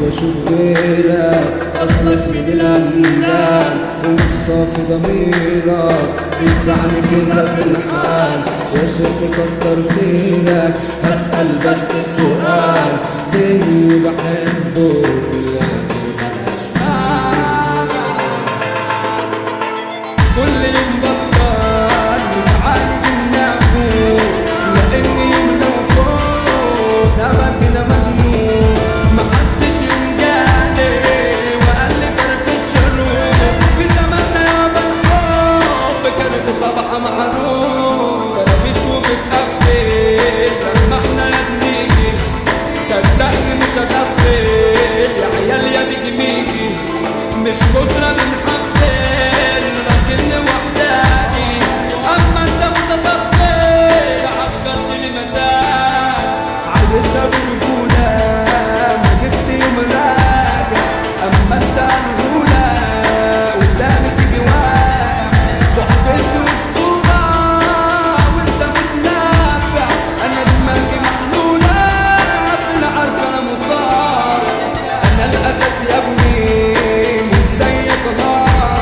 واشوف غيرك اصلك من الامثال ومصافي ضميرك بيتبعني كده في الحال. يا شيخ كتر خيرك هسأل بس سؤال، ليه اللي بحبه في اليمين والشمال؟ كل يوم بسكر مش عارف اني افوق، لاني يوم لو فوق ابقى كده مجنون. محدش يوم جالي وقال لي كارت الشروق، في زماننا يابا الحب كانت صباحة معروف. كرابيس وبتقفل لما احنا يا بنيجي، صدقني مش هتقفل يا عيال يا بيجي ميجي. مش كترة بنحفل لكني وحداني، اما انت متطفل عفرت لي مزاج. عايشها برجولة ما جبت يوم راجع، اما انت رجولة قدامي تيجي واقع. صحبتي وسطورة وانت متنافع، انا دماغي محلولة في العرك انا مصارع. انا الاساس يا ابني مش زيك غار،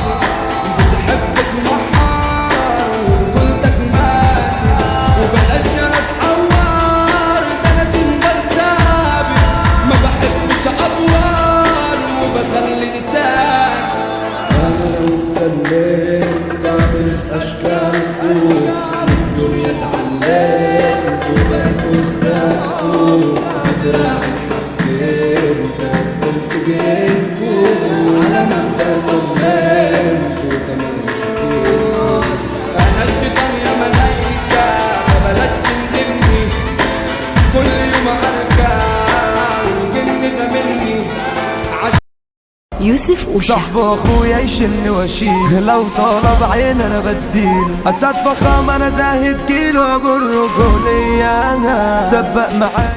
بتحب تمحر وقلتك مالي، وبلاش انا اتحور ده انا تنجر ثابت. ما بحبش ادوار وبخلي لساني. انا لو اتكلمت اعرف اشكالكم، الدنيا اتعلمت وبقيت استاذكم. بدراعي اتحكمت وقفلت جيتكم، على مبدأ صممت وتمام شكيت. انا الشيطان يا ملايكة فبلاش تندمني، كل يوم ارجع والجن زميلني. يوسف وشا صاحب اخويا يشن واشيل، لو طلب عين انا بديله. اسد فخام انا زاهد كيلو اجر رجولي، انا سبق معايا